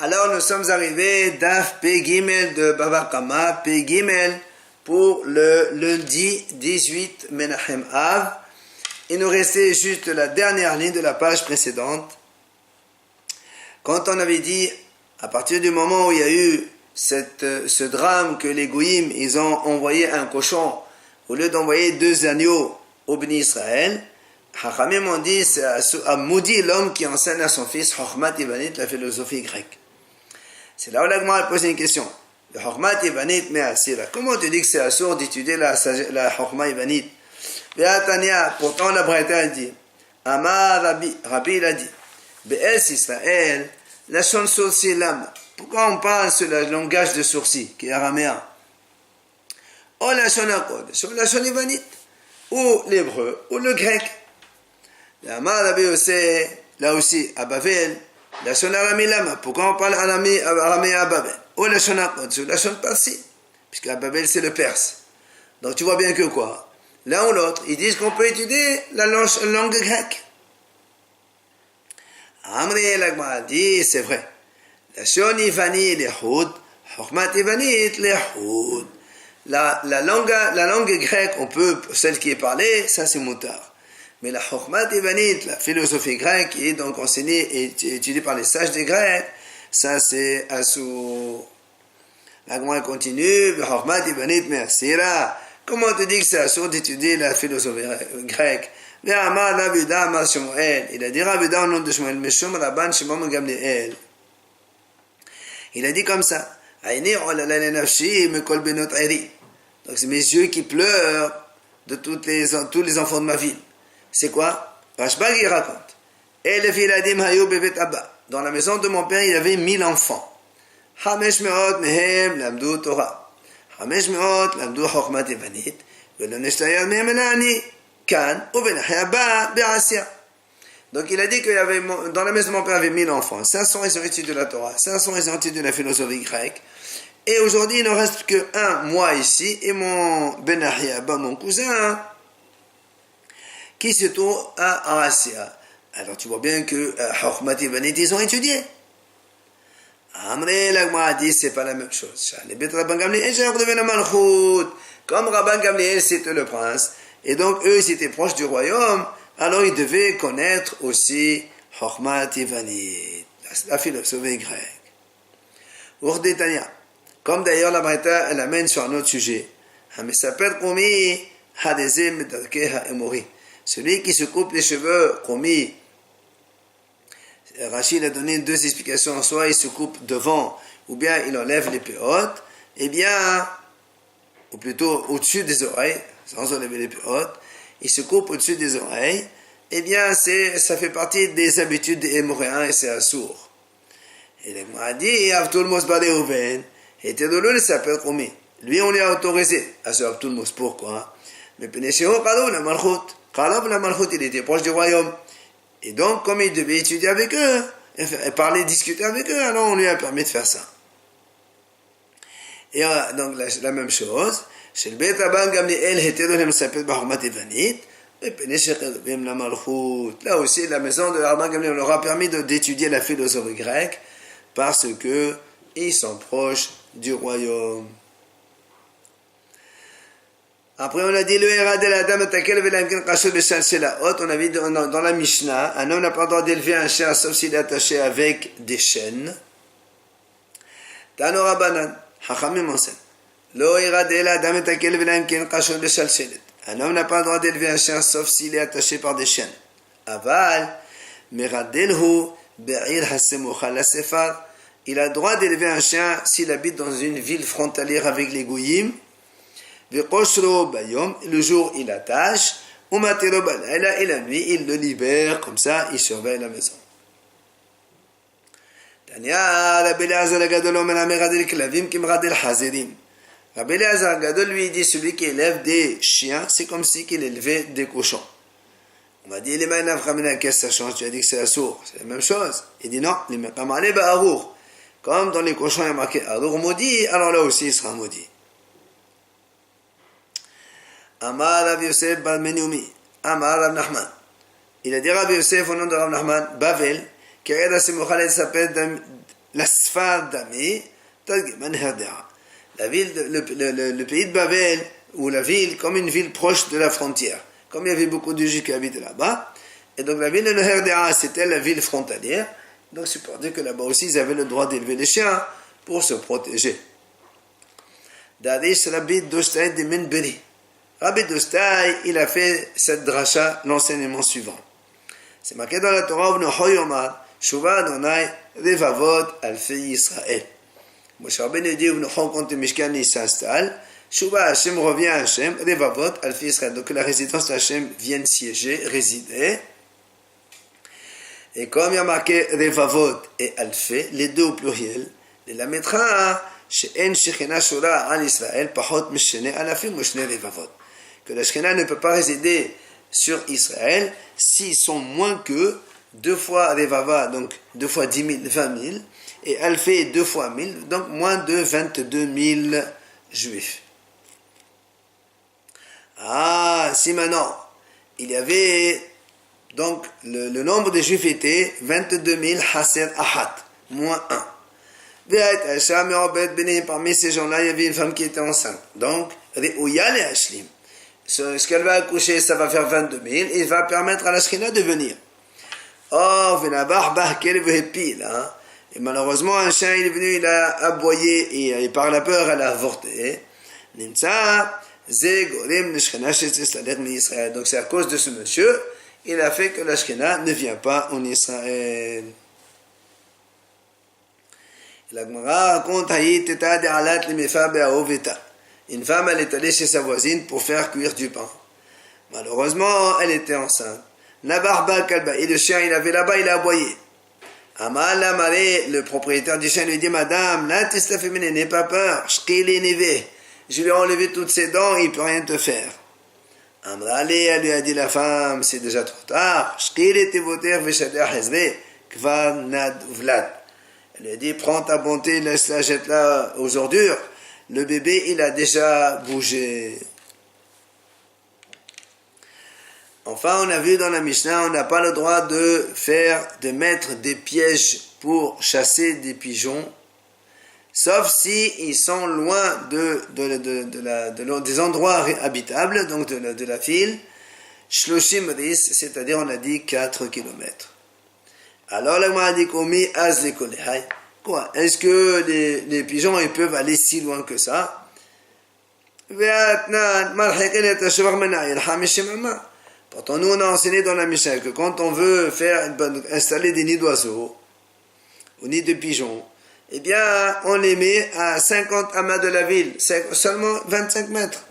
Alors nous sommes arrivés d'Af P Gimel de Baba Kama, P Gimel pour le lundi 18 Menachem Av. Il nous restait juste la dernière ligne de la page précédente. Quand on avait dit, à partir du moment où il y a eu ce drame que les Goïm, ils ont envoyé un cochon, au lieu d'envoyer 2 agneaux au Béni Israël, Hachamim ont dit, c'est à maudit l'homme qui enseigne à son fils Chokhmat Ivanit, la philosophie grecque. C'est là où la Gemara pose une question. Le Chokhmat Ivanit Me'asira. Comment tu dis que c'est assourd d'étudier la Chokhmat Ivanit? Pourtant la Braïta dit, Amar Rabbi il a dit, Be'ez Israël, la son sourcil l'âme. Pourquoi on parle sur le langage de sourcil, qui est araméen? Oh la son akod, sur la son Ivanit, ou l'hébreu, ou le grec. Amar Rabbi aussi, là aussi, à Bavel, la son aramé lama. Pourquoi on parle aramé à Babel? Ou la son akod, sur la son parsi, puisqu'à Babel c'est le perse. Donc tu vois bien que quoi? L'un ou l'autre, ils disent qu'on peut étudier la langue grecque. Amri l'Agma dit, c'est vrai. La Shon Ivani l'Ehoud, Chokhmat Ivanit l'Ehoud. La langue grecque, on peut, celle qui est parlée, ça c'est moutar. Mais la Chokhmat Ivanit, la philosophie grecque, qui est donc enseignée et étudiée par les sages des Grecs, ça c'est assourd. L'Agma continue, Chokhmat Ivanit Me'asira. Comment tu dis que c'est assourd d'étudier la philosophie grecque? Il a dit Rabida au nom de Shmuel, Meshum Rabban Shimon Gamliel. Il a dit comme ça. Donc c'est mes yeux qui pleurent de tous les enfants de ma ville. C'est quoi? Rashbag il raconte. Dans la maison de mon père, il y avait 1000 enfants. 500 mehem lamdu Torah. 500 lamdu Chokhmat Ivanit. ולא נשתייר מהם אלא אני כאן ובנחיה בה בעשייה. Donc il a dit qu'il y avait, dans la maison de mon père, il y avait 1000 enfants. 500 ils ont étudié la Torah, 500 ils ont étudié la philosophie grecque. Et aujourd'hui, il ne reste que moi ici, et mon Benahia, mon cousin, qui se trouve à Assia. Alors tu vois bien que Chokhmat Ivanit, ils ont étudié. Amré, l'Agma a dit, c'est pas la même chose. Comme Rabban Gamliel, c'était le prince, et donc eux, ils étaient proches du royaume, alors ils devaient connaître aussi Chokhmat Ivanit, la philosophie grecque. Urdetania. Comme d'ailleurs la Braïta, elle amène sur un autre sujet. Celui qui se coupe les cheveux, Komi. Rachid a donné 2 explications. Soit il se coupe devant, ou bien il enlève les péotes. Eh bien, ou plutôt au-dessus des oreilles, sans enlever les péotes, il se coupe au-dessus des oreilles. Eh bien, ça fait partie des habitudes des Hémoréens et c'est assourd. Et le m'a dit, Avtul Mosba de Rouven, et Tedolou il s'appelle Komi. Lui, on lui a autorisé à ce Avtul Mos. Pourquoi? Mais Pénéchéo, Kalou, la Malchut. Kalou, la Malchut, il était proche du royaume. Et donc, comme il devait étudier avec eux, et parler, discuter avec eux, alors on lui a permis de faire ça. Et donc, la même chose, chez le Beit Rabban Gamliel, Hetedolim s'appelle Chokhmat Ivanit, et Pénéchéem la Malchut. Là aussi, la maison de Rabban Gamliel leur a permis d'étudier la philosophie grecque, parce que ils sont proches du royaume. Après, on a dit le Hérad de la dame takel velamkin kashur beshal shelaot. On a vu dans la Mishnah, un homme n'a pas le droit d'élever un chien sauf s'il est attaché avec des chaînes. Tano Rabbanan, Chachamim enseigne. Lo Hérad de la dame takel velamkin kashur beshal shelet. Un homme n'a pas le droit d'élever un chien sauf s'il est attaché par des chaînes. Aval, meradelhu be'ir hasemucha la sefar. Il a le droit d'élever un chien s'il habite dans une ville frontalière avec les Goyim. Le jour il attache, et la nuit il le libère, comme ça il surveille la maison. Rabbi Elazar Gadol lui dit, celui qui élève des chiens, c'est comme si il élevait des cochons. On m'a dit, qu'est-ce que ça change? Tu as dit que c'est assourd, c'est la même chose. Il dit non, comme dans les cochons il y a marqué Arour maudit, alors là aussi il sera maudit. Amar Rav Yosef Bar Menumi, Amar Rav Nachman. Il a dit Rav Yosef au nom de Rav Nachman, Bavel, qui a s'appelle la Sfar Damé, Tadgeman Herdera. La ville, le pays de Babel, ou la ville, comme une ville proche de la frontière. Comme il y avait beaucoup de Juifs qui habitaient là-bas, et donc la ville de Herdera, c'était la ville frontalière, donc c'est pour dire que là-bas aussi, ils avaient le droit d'élever les chiens pour se protéger. Dadish Rabbi Dostai de Minberi. Rabbi Dostai, il a fait cette dracha, l'enseignement suivant. C'est marqué dans la Torah, V'nochoyomar, Shuva Adonai, Revavot, Alfei Yisrael. Moshe Rabbeinu dit, quand le Mishkan s'installe, Shuva Hashem revient à Hashem, Revavot, Alfei Yisrael. Donc que la résidence d'Hashem vienne siéger, résider. Et comme il y a marqué Revavot et Alfei, les deux au pluriel, il la mettra She'en Shechina Shura al Israël, Pachot Mishene Alafim Moshne Revavot. Que la Shekhinah ne peut pas résider sur Israël s'ils sont moins que 2 fois Revava, donc 2 fois 10 000, 20 000, et Alfei 2 fois 1000, donc moins de 22 000 juifs. Ah, si maintenant, il y avait, donc le nombre de juifs était 22 000 Haser Ahat, moins 1. Parmi ces gens-là, il y avait une femme qui était enceinte. Donc, ce qu'elle va accoucher, ça va faire 22 000 et il va permettre à la Shekhinah de venir. Or, et malheureusement, un chien il est venu, il a aboyé et par la peur, elle a avorté. Donc, c'est à cause de ce monsieur, il a fait que la Shekhinah ne vient pas en Israël. La Gemara raconte une femme, elle est allée chez sa voisine pour faire cuire du pain. Malheureusement, elle était enceinte. Et le chien, il avait là-bas, il a aboyé. Le propriétaire du chien lui dit, Madame, là, n'aie pas peur. Je lui ai enlevé toutes ses dents, il ne peut rien te faire. Elle lui a dit, la femme, c'est déjà trop tard. Elle lui a dit, prends ta bonté, laisse-la, jette-la aux ordures. Le bébé, il a déjà bougé. Enfin, on a vu dans la Mishnah, on n'a pas le droit de mettre des pièges pour chasser des pigeons, sauf si ils sont loin des endroits habitables, donc de la ville, Shloshim Ris, c'est-à-dire on a dit 4 kilomètres. Alors, la Gemara dit quoi? Est-ce que les pigeons ils peuvent aller si loin que ça? Pourtant, nous on a enseigné dans la Mishnah que quand on veut installer des nids d'oiseaux ou nids de pigeons, eh bien, on les met à 50 amas de la ville, seulement 25 mètres.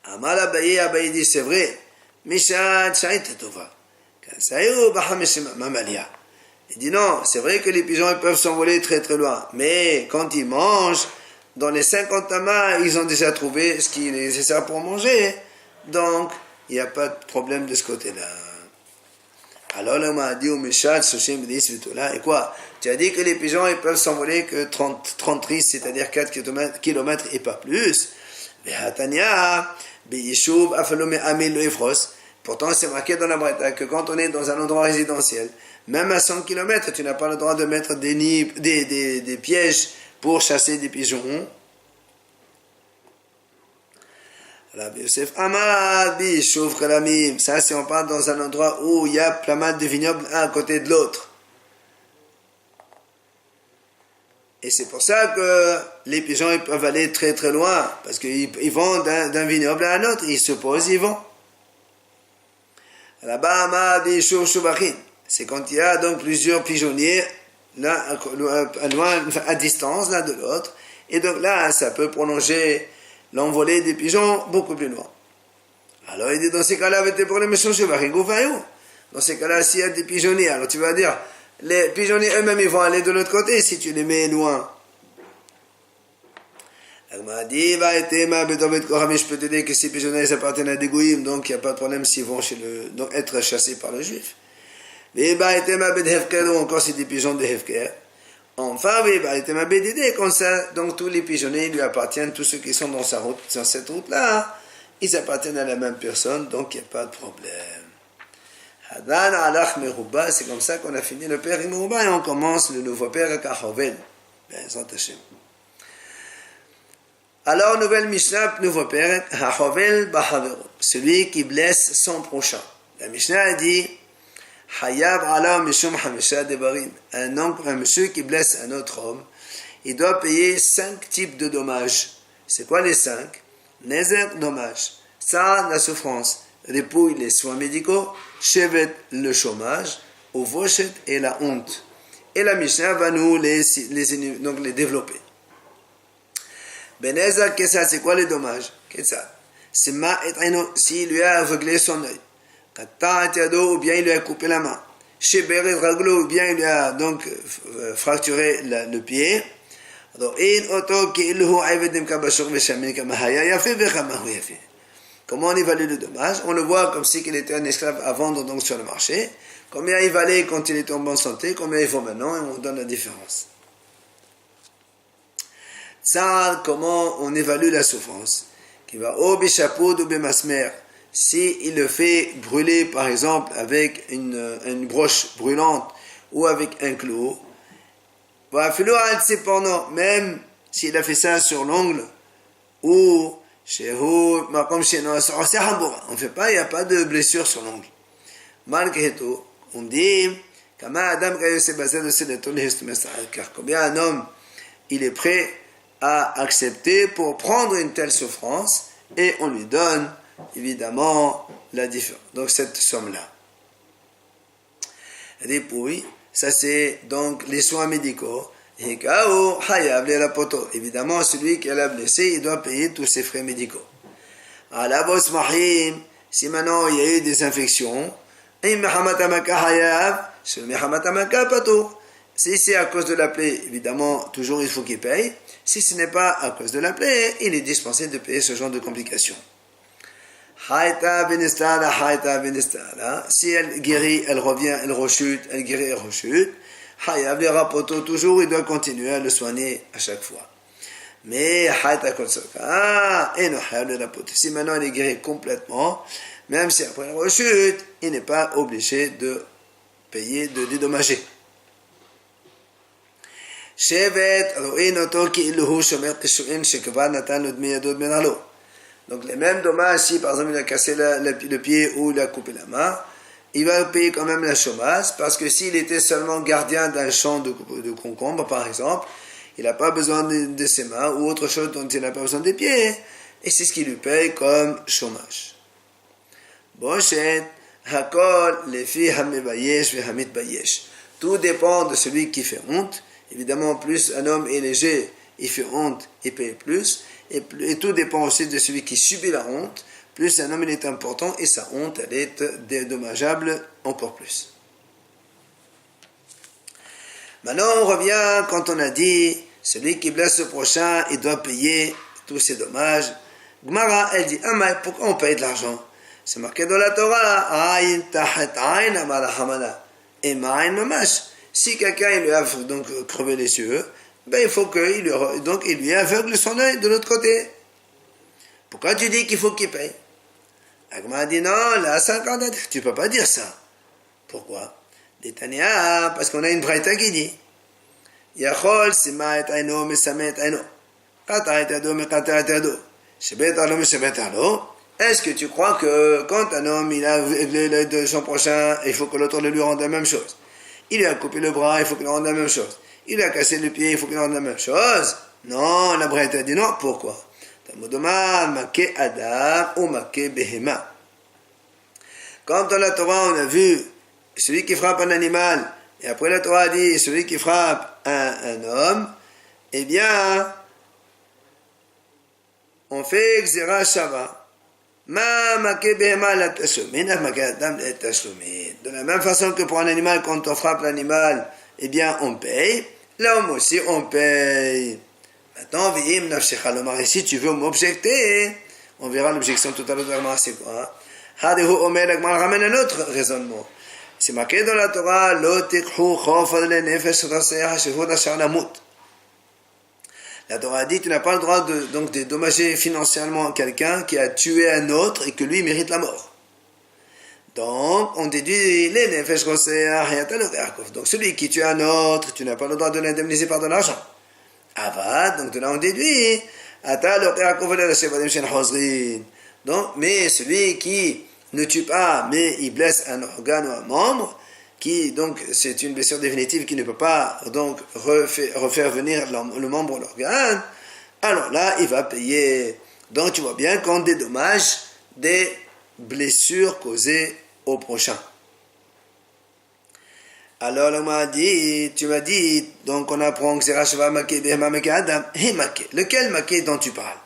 Amal Abaye dit c'est vrai, Mishad Shait Tova. Il dit non, c'est vrai que les pigeons ils peuvent s'envoler très très loin, mais quand ils mangent, dans les 50 amas, ils ont déjà trouvé ce qui est nécessaire pour manger, donc il n'y a pas de problème de ce côté-là. Alors là, on m'a dit au Meshad, et quoi? Tu as dit que les pigeons ils peuvent s'envoler que 30 ris, c'est-à-dire 4 km et pas plus. Pourtant, c'est marqué dans la Braïta que quand on est dans un endroit résidentiel, même à 100 km, tu n'as pas le droit de mettre des pièges pour chasser des pigeons. Ça, c'est on part dans un endroit où il y a plein de vignobles un à côté de l'autre. Et c'est pour ça que les pigeons ils peuvent aller très très loin, parce qu'ils vont d'un vignoble à un autre, ils se posent, ils vont. Là-bas, c'est quand il y a donc plusieurs pigeonniers, loin, à distance l'un de l'autre, et donc là, ça peut prolonger l'envolée des pigeons beaucoup plus loin. Alors il dit, dans ces cas-là, dans ces cas-là, s'il y a des pigeonniers, alors tu vas dire, les pigeonniers eux-mêmes, ils vont aller de l'autre côté si tu les mets loin. Elle m'a dit, je peux te dire que ces pigeonniers appartiennent à des goïms, donc il n'y a pas de problème s'ils vont donc être chassés par le juif. Ou encore c'est des pigeons de Hefker. Enfin, comme ça, donc tous les pigeonniers lui appartiennent, tous ceux qui sont dans cette route-là, ils appartiennent à la même personne, donc il n'y a pas de problème. Hadan alach meruba, c'est comme ça qu'on a fini le père meruba et on commence le nouveau père avec Hachovel. Alors, nouvelle Mishnah, nouveau père, Hachovel Bahavero, celui qui blesse son prochain. La Mishnah a dit Hayab ala mishum hamisha devarim. Un monsieur qui blesse un autre homme, il doit payer 5 types de dommages. C'est quoi les 5? Nézer, dommage. Ça, la souffrance. Répouille, les soins médicaux. Shevet, le chômage. Uvoshet et la honte. Et la Mishnah va nous les développer. Benézer, qu'est-ce que c'est quoi les dommages? Qu'est-ce que c'est? S'il lui a aveuglé son œil. Ou bien il lui a coupé la main. Sheberet raglo, ou bien il lui a donc fracturé le pied. Comment on évalue le dommage? On le voit comme si il était un esclave à vendre donc sur le marché. Combien il valait quand il était en bonne santé, combien il vaut maintenant, et on donne la différence. Ça, comment on évalue la souffrance? Qui va au bichapoud ou bemasmer. Si il le fait brûler, par exemple, avec une broche brûlante ou avec un clou, même s'il a fait ça sur l'ongle, ou chez on ne fait pas, il n'y a pas de blessure sur l'ongle. Malgré tout, on dit, car combien un homme, il est prêt à accepter pour prendre une telle souffrance, et on lui donne évidemment la différence. Donc cette somme-là. Et puis, ça c'est donc les soins médicaux. Évidemment, celui qui l'a blessé, il doit payer tous ses frais médicaux. Si maintenant il y a eu des infections, si c'est à cause de la plaie, évidemment, toujours il faut qu'il paye. Si ce n'est pas à cause de la plaie, il est dispensé de payer ce genre de complications. Si elle guérit, elle revient, elle rechute, elle guérit, elle rechute. Toujours, il doit continuer à le soigner à chaque fois. Mais si maintenant il est guéri complètement, même si après la rechute, il n'est pas obligé de payer, de dédommager. Donc les mêmes dommages, si par exemple il a cassé le pied ou il a coupé la main, il va payer quand même la chômage, parce que s'il était seulement gardien d'un champ de concombre, par exemple, il n'a pas besoin de ses mains, ou autre chose dont il n'a pas besoin des pieds, et c'est ce qui lui paye comme chômage. Tout dépend de celui qui fait honte. Évidemment, plus un homme est léger, il fait honte, il paye plus, et tout dépend aussi de celui qui subit la honte. Plus un homme il est important et sa honte elle est dédommageable encore plus. Maintenant on revient quand on a dit celui qui blesse le prochain il doit payer tous ses dommages. Gmara elle dit mais pourquoi on paye de l'argent? C'est marqué dans la Torah aïn tahat aïn amalahamana et ma'aïn mamash. Si quelqu'un il lui a donc crevé les yeux, ben il faut qu'il lui aveugle son œil de l'autre côté. Pourquoi tu dis qu'il faut qu'il paye? Agma dit non, là, 50 ans, tu ne peux pas dire ça. Pourquoi? Détania, parce qu'on a une braïta qui dit Yachol, sima et aino, mesame et aino. Kata et ado, me kata et ado. Shebet alo, me shebet alo. Est-ce que tu crois que quand un homme il a l'œil de son prochain, il faut que l'autre lui rende la même chose? Il lui a coupé le bras, il faut qu'il rende la même chose. Il lui a cassé le pied, il faut qu'il rende la même chose. Non, la braïta dit non. Pourquoi? Quand dans la Torah on a vu celui qui frappe un animal et après la Torah dit celui qui frappe un homme, eh bien on fait Xera Shava de la même façon que pour un animal quand on frappe l'animal eh bien on paye, l'homme aussi on paye. Maintenant, et si tu veux m'objecter, on verra l'objection tout à l'heure, c'est quoi? Ramène un autre raisonnement. C'est marqué dans la Torah, la Torah dit, tu n'as pas le droit de dédommager financièrement quelqu'un qui a tué un autre et que lui mérite la mort. Donc, on déduit les nefesh roseah hayata lo te'akov. Donc, celui qui tue un autre, tu n'as pas le droit de l'indemniser par de l'argent. Avad, donc de là on déduit. Ata lo te'akov le shevadim shen hozrin. Donc, mais celui qui ne tue pas, mais il blesse un organe ou un membre, qui, donc, c'est une blessure définitive qui ne peut pas, donc, refaire venir le membre ou l'organe, alors là, il va payer. Donc, tu vois bien qu'on dédommage des blessures causées au prochain. Alors, tu m'as dit, donc, on apprend que c'est Rachava Maké, Behema Maké Adam, et Maké. Lequel Maké dont tu parles?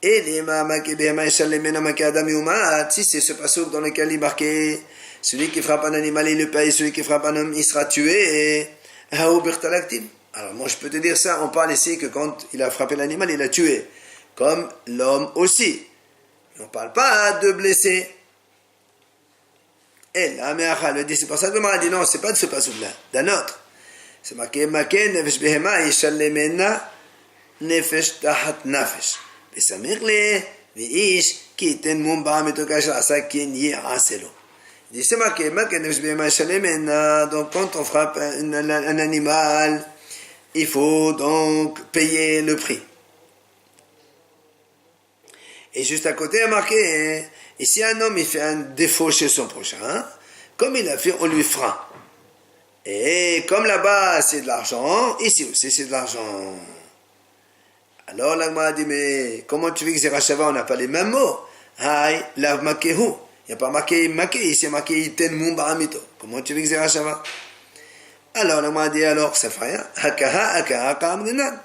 Et les Maké, Behema, Eshalemena Maké Adam, Yumat, si c'est ce passage dans lequel il est marqué, celui qui frappe un animal, il le paye, celui qui frappe un homme, il sera tué. Alors moi je peux te dire ça, on parle ici que quand il a frappé l'animal, il a tué. Comme l'homme aussi. On ne parle pas de blessé. Et là, le dit, c'est pour ça que m'a dit non, c'est pas de ce passage-là, d'un autre. C'est marqué, nefesh behema, yishallemena, nefesh tahat nefesh. Besamir le, veish, ki ten mumba, metokash asa, kin yi aselo. Il dit, c'est marqué, donc quand on frappe un animal, il faut donc payer le prix. Et juste à côté, il y a marqué, et si un homme il fait un défaut chez son prochain, comme il a fait, on lui fera. Et comme là-bas c'est de l'argent, ici aussi c'est de l'argent. Alors là, m'a dit, mais comment tu veux que c'est Rachava, on n'a pas les mêmes mots? Aïe, la makehu. Il n'y a pas marqué maké, ici marqué iten mumbaramito. Comment tu veux que c'est Rachava? Alors, on m'a dit, alors, ça fait rien. Hakaha, hakaha, kamrinan.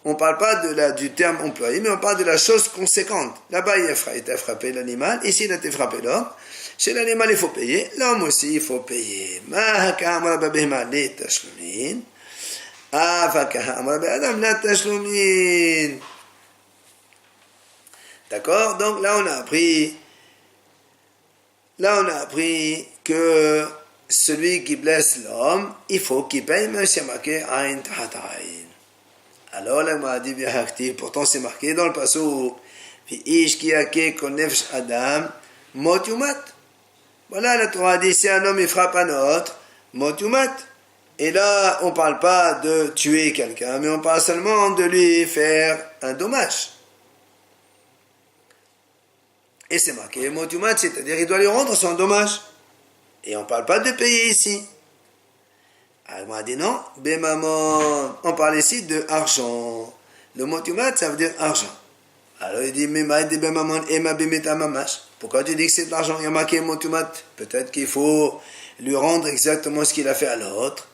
On ne parle pas du terme employé, mais on parle de la chose conséquente. Là-bas, il a frappé l'animal, ici, il a été frappé l'homme. Chez l'animal, il faut payer. L'homme aussi, il faut payer. Ma hakaha, amrababehma, les tashlumin. Avakaha, amrababadam, la tashlumin. D'accord? Donc, là, on a appris que celui qui blesse l'homme, il faut qu'il paye, mais c'est marqué Ain Tahat Ain. Alors là, il m'a dit bien actif, pourtant c'est marqué dans le passage Ish ki ake konefsh Adam, mot yumat. Voilà, la Torah dit si un homme il frappe un autre, mot yumat. Et là, on ne parle pas de tuer quelqu'un, mais on parle seulement de lui faire un dommage. Et c'est marqué motumat, c'est-à-dire il doit lui rendre son dommage. Et on ne parle pas de payer ici. Alors, on m'a dit non, bémamon, on parle ici de argent. Le motumat, ça veut dire argent. Alors il dit, mais bémamon, ema bimeta mamash. Pourquoi tu dis que c'est de l'argent? Il y a marqué motumat. Peut-être qu'il faut lui rendre exactement ce qu'il a fait à l'autre.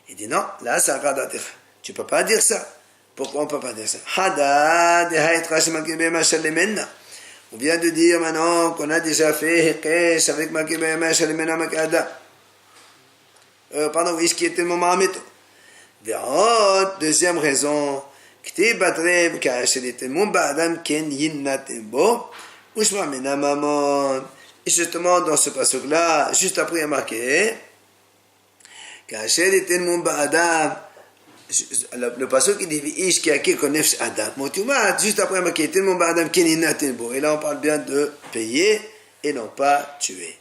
Il dit non, là, ça va dire. Tu ne peux pas dire ça. Pourquoi on ne peut pas dire ça? Hada, de haït rashmaki bema shalemena. On vient de dire maintenant qu'on a déjà fait Hekesh avec Makibema Shalimena Makada. Pardon, oui, ce qui était mon mahamito. Deuxième raison, Kti Batreb Kashelitem Mumba Adam Ken Yinnatembo, Ushma Mena Mamon. Et justement, dans ce passage-là, juste après, il y a marqué Kashelitem Mumba Adam. Le passage qui dit Ish qui a qui connaît Adam. Juste après, il y a Adam qui n'est. Et là, on parle bien de payer et non pas tuer.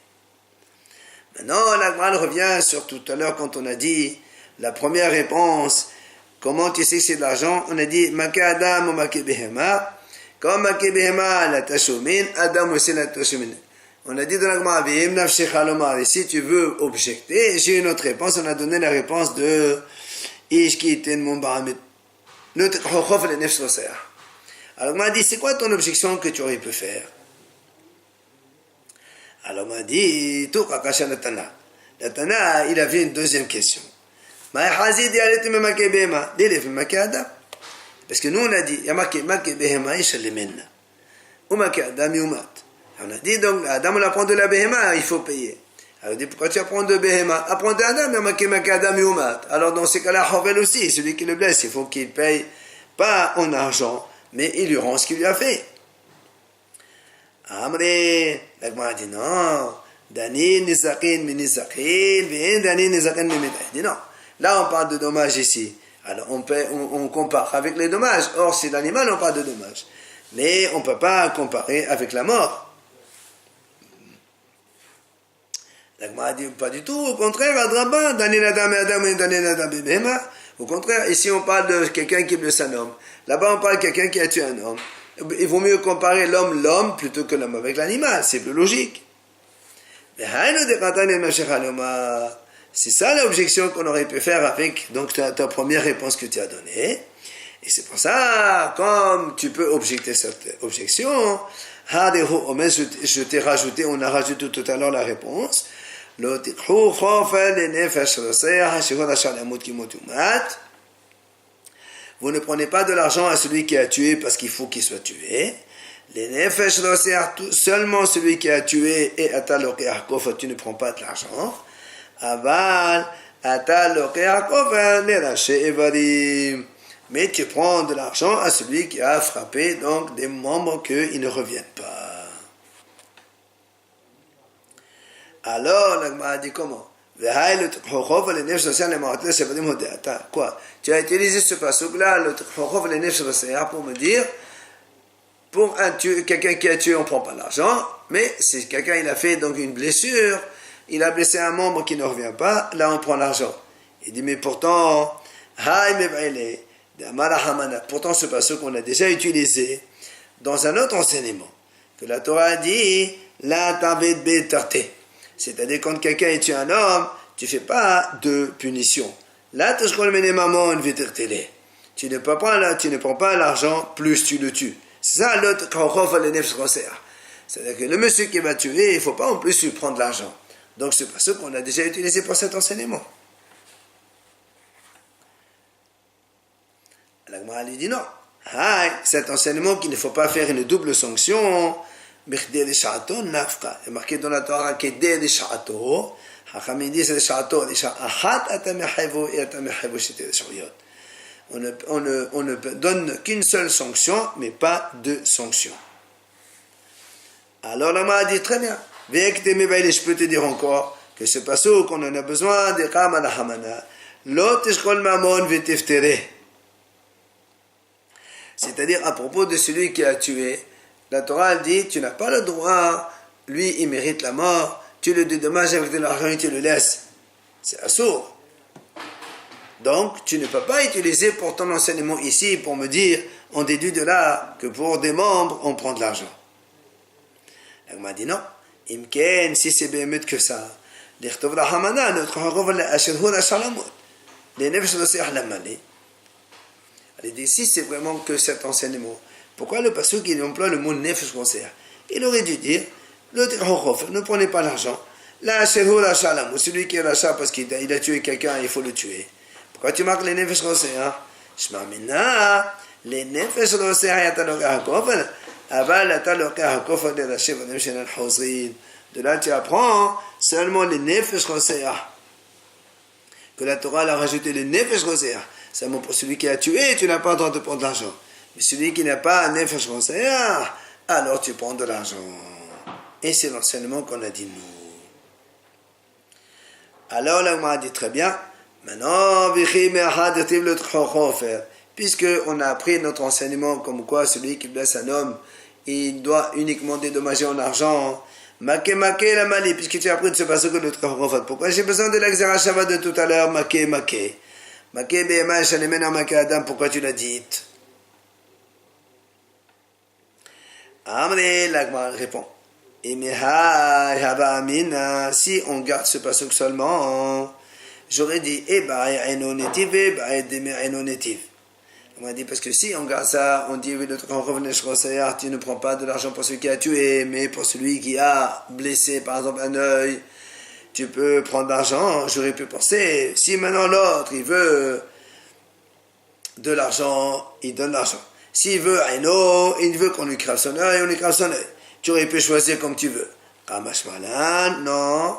Maintenant, l'Agmal revient sur tout à l'heure quand on a dit la première réponse. Comment tu sais que c'est de l'argent? On a dit Maké Adam ou Maké Behema. Comme Maké Behema, la Tashumin, Adam aussi la Tashumin. On a dit dans l'Agmal, si tu veux objecter, j'ai une autre réponse. On a donné la réponse de alors on m'a dit, c'est quoi ton objection que tu aurais pu faire? Alors on m'a dit, tout Kakasha le Tana. Le Tana, il avait une deuxième question. Parce que nous on a dit, il y a marqué Behema Ishalimena. Ou marqué Adam Yumat. On a dit donc, Adam on apprend de la Behema, il faut payer. Alors il dit, pourquoi tu apprends de Behema? Apprends d'Adam, il y a Adam Yumat. Alors dans ces cas-là, Hovel aussi, celui qui le blesse, il faut qu'il paye, pas en argent, mais il lui rend ce qu'il lui a fait. Amré, l'Agma dit non, Dani Nizakin, Minizakin, Dani Nizakin, Minizakin. Il dit non, là on parle de dommages ici. Alors on compare avec les dommages. Or, c'est l'animal, on parle de dommages. Mais on ne peut pas comparer avec la mort. La Gemara dit pas du tout, au contraire, Adraba, Danin Adam et Adam et Danin Adam et Behema. Au contraire, ici on parle de quelqu'un qui blesse un homme. Là-bas on parle de quelqu'un qui a tué un homme. Il vaut mieux comparer l'homme plutôt que l'homme avec l'animal, c'est plus logique. C'est ça l'objection qu'on aurait pu faire avec donc, ta première réponse que tu as donnée. Et c'est pour ça, comme tu peux objecter cette objection, je t'ai rajouté, on a rajouté tout à l'heure la réponse. Vous ne prenez pas de l'argent à celui qui a tué parce qu'il faut qu'il soit tué. Seulement celui qui a tué et tu ne prends pas de l'argent. Mais tu prends de l'argent à celui qui a frappé donc des membres qu'ils ne reviennent pas. Alors, la Gemara dit comment? Quoi? Tu as utilisé ce passage-là, le pour me dire, pour quelqu'un qui a tué, on ne prend pas l'argent, mais si quelqu'un il a fait donc une blessure, il a blessé un membre qui ne revient pas, là on prend l'argent. Il dit, mais pourtant, pourtant ce passage qu'on a déjà utilisé dans un autre enseignement, que la Torah a dit, la tavet betarté. C'est-à-dire quand quelqu'un tue un homme, tu ne fais pas de punition. Là, tu ne prends pas l'argent plus tu le tues. C'est ça l'autre. C'est-à-dire que le monsieur qui va tuer, il ne faut pas en plus lui prendre l'argent. Donc c'est pas ce qu'on a déjà utilisé pour cet enseignement. La Gemara lui dit non. Cet enseignement qu'il ne faut pas faire une double sanction. Il est marqué dans la Torah que dès les châteaux, Hachamim dit c'est les châteaux, on ne donne qu'une seule sanction, mais pas deux sanctions. Alors la Gemara dit très bien. Je peux te dire encore que ce passage qu'on en a besoin de Qam al Hamana, l'autre ishkol mamon vetiftere. C'est-à-dire à propos de celui qui a tué. La Torah dit, tu n'as pas le droit, lui il mérite la mort, tu le dédommages avec de l'argent et tu le laisses. C'est assourd. Donc, tu ne peux pas utiliser pour ton enseignement ici pour me dire, on déduit de là que pour des membres, on prend de l'argent. Elle m'a dit non. Imken, si c'est bien mieux que ça, l'Ichtov la Hamana, notre Harov la Ashadhur la Shalamut, les Nefesh la Seyah la Mali. Elle dit, si c'est vraiment que cet enseignement, pourquoi le pasuk il emploie le mot nefesh conseil? Il aurait dû dire, ne prenez pas l'argent. La shehur la shalam, celui qui a l'achat parce qu'il a tué quelqu'un, il faut le tuer. Pourquoi tu marques les nefesh conseil? Shma minna, les nefesh conseil, yatalokah hakofel, aval yatalokah hakofel de la shevanim shenal hozrin. De là tu apprends seulement les nefesh conseil. Que la Torah a rajouté les nefesh conseil. Seulement pour celui qui a tué, tu n'as pas le droit de prendre l'argent. Mais celui qui n'a pas un nefesh conseil, alors tu prends de l'argent. Et c'est l'enseignement qu'on a dit nous. Alors là, on m'a dit très bien. Maintenant, puisque on a appris notre enseignement comme quoi celui qui blesse un homme, il doit uniquement dédommager en argent. Make la mali, puisque tu as appris de ce passage que notre Chorofet. Pourquoi j'ai besoin de l'exéra Shabbat de tout à l'heure, make. Make BMA, Shalemena, make Adam, pourquoi tu l'as dit? Amri, l'Agma répond. Si on garde ce passage seulement, j'aurais dit, on m'a dit, parce que si on garde ça, on dit, oui, tu ne prends pas de l'argent pour celui qui a tué, mais pour celui qui a blessé, par exemple, un œil, tu peux prendre l'argent. J'aurais pu penser, si maintenant l'autre, il veut de l'argent, il donne l'argent. S'il veut il veut qu'on lui crève son œil, on lui crève son œil. Tu aurais pu choisir comme tu veux. Kamashmalan, non.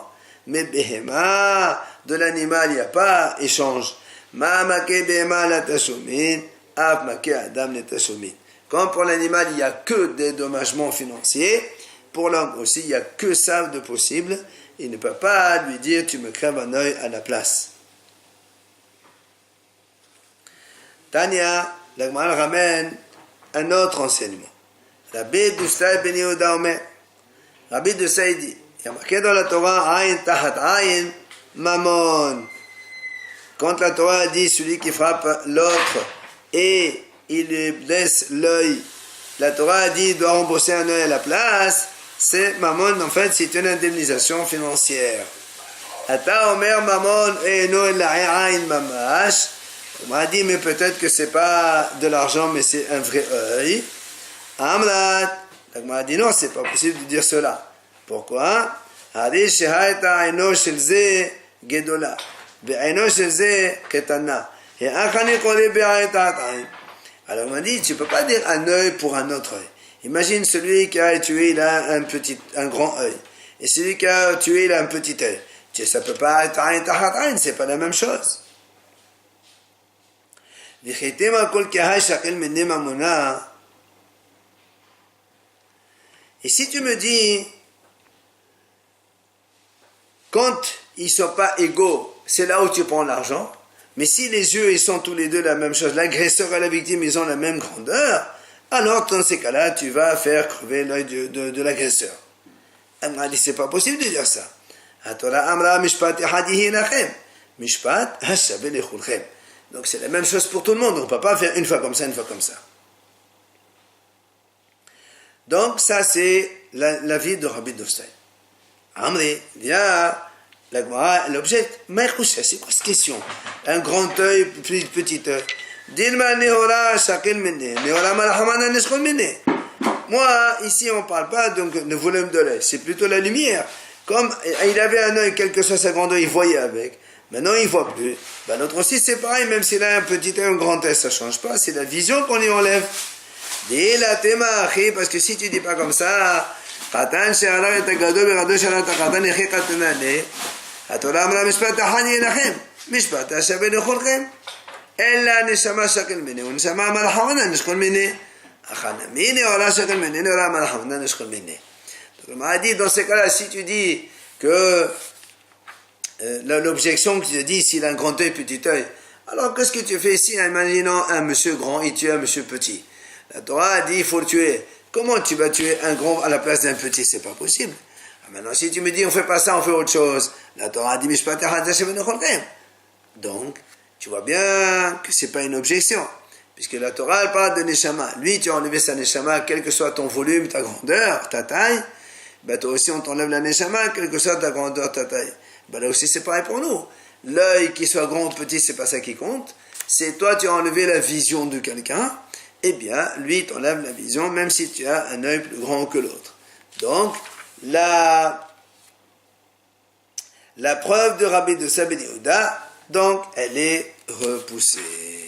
Mais Behema, de l'animal, il n'y a pas échange. Ma make Behema la tashumin, av make Adam la tashumin. Comme pour l'animal, il n'y a que des dédommagements financiers, pour l'homme aussi, il n'y a que ça de possible. Il ne peut pas lui dire, tu me crèves un œil à la place. Tania, l'Agma ramène un autre enseignement. Rabbi Dusay ben Yehuda Omer. Rabbi Dusay dit, Il y a marqué dans la Torah, Aïn tahat aïn, Mammon. Quand la Torah dit celui qui frappe l'autre et il lui blesse l'œil, la Torah dit doit rembourser un œil à la place, c'est Mammon, en fait, c'est une indemnisation financière. Ata Omer Mammon Eino Aïn Mamash. On m'a dit, mais peut-être que c'est pas de l'argent, mais c'est un vrai œil. Amrat. On m'a dit, non, c'est pas possible de dire cela. Pourquoi? Alors on m'a dit, tu peux pas dire un œil pour un autre œil. Imagine celui qui a tué, il a un grand œil. Et celui qui a tué, il a un petit œil. Ça peut pas être un tahat, c'est pas la même chose. Et si tu me dis, quand ils ne sont pas égaux, c'est là où tu prends l'argent, mais si les yeux ils sont tous les deux la même chose, l'agresseur et la victime ils ont la même grandeur, alors dans ces cas-là, tu vas faire crever l'œil de l'agresseur. Elle m'a dit, c'est pas possible de dire ça. Donc c'est la même chose pour tout le monde, on ne peut pas faire une fois comme ça, une fois comme ça. Donc ça c'est l'avis de Rabbi Dovstein. Amri, viens, l'objet, c'est quoi cette question? Un grand œil, petit œil. Moi, ici on ne parle pas donc de volume de l'œil, c'est plutôt la lumière. Comme il avait un œil, quelle que soit sa grandeur, il voyait avec. Maintenant, il ne voit plus. Ben, l'autre aussi, c'est pareil, même s'il a un petit œil, un grand œil, ça ne change pas. C'est la vision qu'on lui enlève. Dis la théma, parce que si tu ne dis pas comme ça, Khatan she'ala et gado berado she'ala khatan echi khatanane. Atora amra mishpat hani enachem. Mishpat ashabe lecholchem. Ella neshama shakel mine. Neshama malhamana neshkol mine. Achana mine ora shakel mine. Ora malhamana neshkol mine. Donc, on m'a dit, dans ces cas-là, si tu dis que l'objection qui te dit s'il a un grand œil, petit œil, alors qu'est-ce que tu fais ici, imaginons un monsieur grand, il tue un monsieur petit. La Torah a dit il faut le tuer. Comment tu vas tuer un grand à la place d'un petit? C'est pas possible. Maintenant, si tu me dis on fait pas ça, on fait autre chose, la Torah a dit donc, tu vois bien que c'est pas une objection. Puisque la Torah elle parle de Neshama. Lui, tu as enlevé sa Neshama, quel que soit ton volume, ta grandeur, ta taille. Ben toi aussi, on t'enlève la Neshama, quelle que soit ta grandeur, ta taille. Ben là aussi, c'est pareil pour nous. L'œil, qu'il soit grand ou petit, c'est pas ça qui compte. C'est toi, tu as enlevé la vision de quelqu'un. Eh bien, lui, t'enlève la vision, même si tu as un œil plus grand que l'autre. Donc, la preuve de Rabbi de Sabed Yehuda, donc, elle est repoussée.